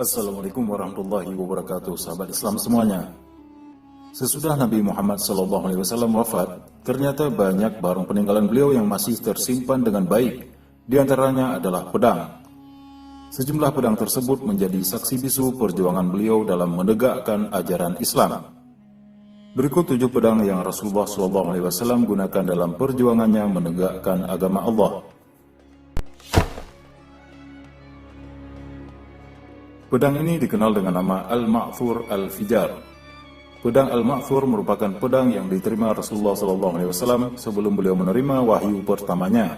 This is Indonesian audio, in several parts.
Assalamualaikum warahmatullahi wabarakatuh, sahabat Islam semuanya. Sesudah Nabi Muhammad SAW wafat, ternyata banyak barang peninggalan beliau yang masih tersimpan dengan baik. Di antaranya adalah pedang. Sejumlah pedang tersebut menjadi saksi bisu perjuangan beliau dalam menegakkan ajaran Islam. Berikut 7 pedang yang Rasulullah SAW gunakan dalam perjuangannya menegakkan agama Allah. Pedang ini dikenal dengan nama Al-Ma'thur Al-Fijar. Pedang Al-Ma'thur merupakan pedang yang diterima Rasulullah SAW sebelum beliau menerima wahyu pertamanya.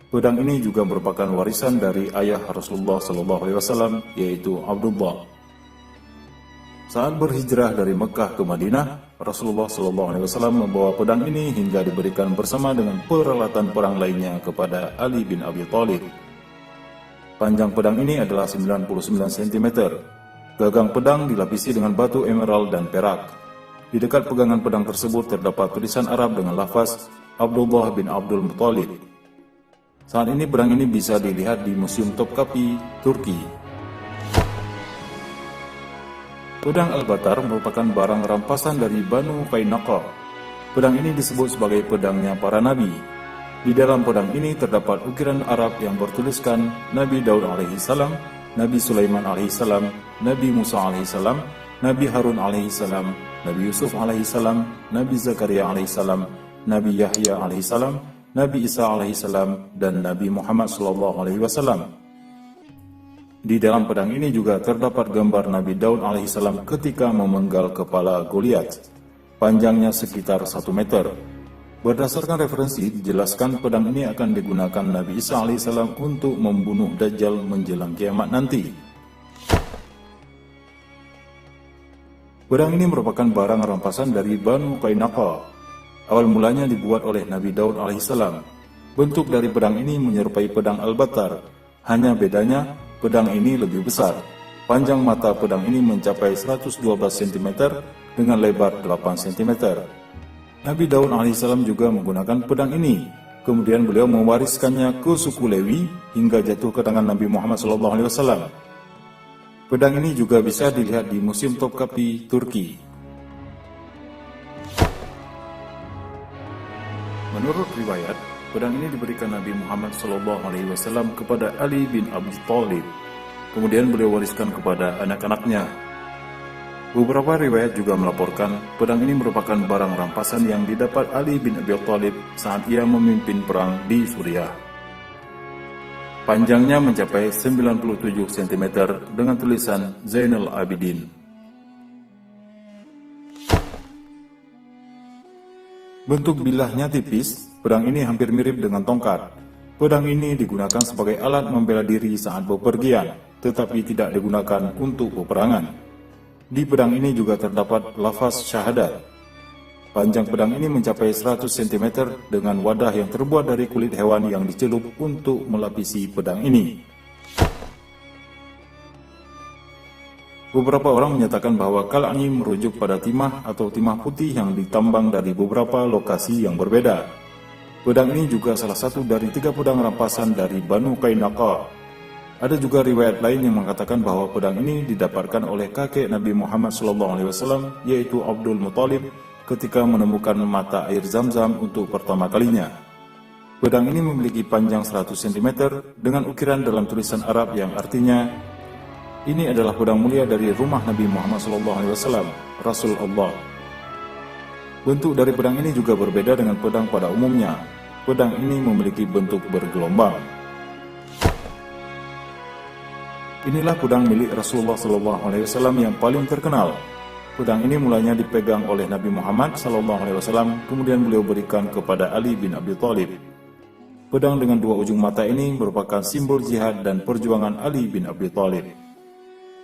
Pedang ini juga merupakan warisan dari ayah Rasulullah SAW, yaitu Abdullah. Saat berhijrah dari Mekah ke Madinah, Rasulullah SAW membawa pedang ini hingga diberikan bersama dengan peralatan perang lainnya kepada Ali bin Abi Thalib. Panjang pedang ini adalah 99 cm. Gagang pedang dilapisi dengan batu emerald dan perak. Di dekat pegangan pedang tersebut terdapat tulisan Arab dengan lafaz Abdullah bin Abdul Muttalib. Saat ini pedang ini bisa dilihat di Museum Topkapi, Turki. Pedang Al-Batar merupakan barang rampasan dari Banu Qaynuqa. Pedang ini disebut sebagai pedangnya para nabi. Di dalam pedang ini terdapat ukiran Arab yang bertuliskan Nabi Daud alaihissalam, Nabi Sulaiman alaihissalam, Nabi Musa alaihissalam, Nabi Harun alaihissalam, Nabi Yusuf alaihissalam, Nabi Zakaria alaihissalam, Nabi Yahya alaihissalam, Nabi Isa alaihissalam, dan Nabi Muhammad SAW. Di dalam pedang ini juga terdapat gambar Nabi Daud alaihissalam ketika memenggal kepala Goliat. Panjangnya sekitar 1 meter. Berdasarkan referensi, dijelaskan pedang ini akan digunakan Nabi Isa alaihissalam untuk membunuh Dajjal menjelang kiamat nanti. Pedang ini merupakan barang rampasan dari Banu Qaynuqa. Awal mulanya dibuat oleh Nabi Daud alaihissalam. Bentuk dari pedang ini menyerupai pedang Al-Batar. Hanya bedanya, pedang ini lebih besar. Panjang mata pedang ini mencapai 112 cm dengan lebar 8 cm. Nabi Daud alaihissalam juga menggunakan pedang ini. Kemudian beliau mewariskannya ke suku Lewi hingga jatuh ke tangan Nabi Muhammad SAW. Pedang ini juga bisa dilihat di Museum Topkapi, Turki. Menurut riwayat, pedang ini diberikan Nabi Muhammad SAW kepada Ali bin Abi Thalib. Kemudian beliau wariskan kepada anak-anaknya. Beberapa riwayat juga melaporkan pedang ini merupakan barang rampasan yang didapat Ali bin Abi Thalib saat ia memimpin perang di Suriah. Panjangnya mencapai 97 cm dengan tulisan Zainal Abidin. Bentuk bilahnya tipis, pedang ini hampir mirip dengan tongkat. Pedang ini digunakan sebagai alat membela diri saat bepergian, tetapi tidak digunakan untuk peperangan. Di pedang ini juga terdapat lafaz syahadat. Panjang pedang ini mencapai 100 cm dengan wadah yang terbuat dari kulit hewan yang dicelup untuk melapisi pedang ini. Beberapa orang menyatakan bahwa Kal-Ani merujuk pada timah atau timah putih yang ditambang dari beberapa lokasi yang berbeda. Pedang ini juga salah satu dari 3 pedang rampasan dari Banu Qaynuqa. Ada juga riwayat lain yang mengatakan bahwa pedang ini didapatkan oleh kakek Nabi Muhammad SAW, yaitu Abdul Muttalib, ketika menemukan mata air Zam-Zam untuk pertama kalinya. Pedang ini memiliki panjang 100 cm dengan ukiran dalam tulisan Arab yang artinya, ini adalah pedang mulia dari rumah Nabi Muhammad SAW, Rasul Allah. Bentuk dari pedang ini juga berbeda dengan pedang pada umumnya. Pedang ini memiliki bentuk bergelombang. Inilah pedang milik Rasulullah SAW yang paling terkenal. Pedang ini mulanya dipegang oleh Nabi Muhammad SAW, kemudian beliau berikan kepada Ali bin Abi Thalib. Pedang dengan 2 ujung mata ini merupakan simbol jihad dan perjuangan Ali bin Abi Thalib.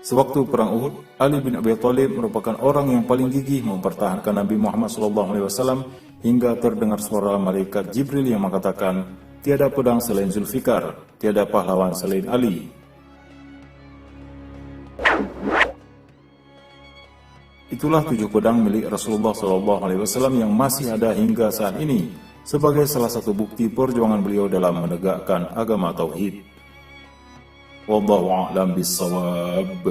Sewaktu perang Uhud, Ali bin Abi Thalib merupakan orang yang paling gigih mempertahankan Nabi Muhammad SAW hingga terdengar suara malaikat Jibril yang mengatakan, "Tiada pedang selain Zulfikar, tiada pahlawan selain Ali." Itulah 7 pedang milik Rasulullah SAW yang masih ada hingga saat ini sebagai salah satu bukti perjuangan beliau dalam menegakkan agama tauhid. Wallahu a'lam bissawab.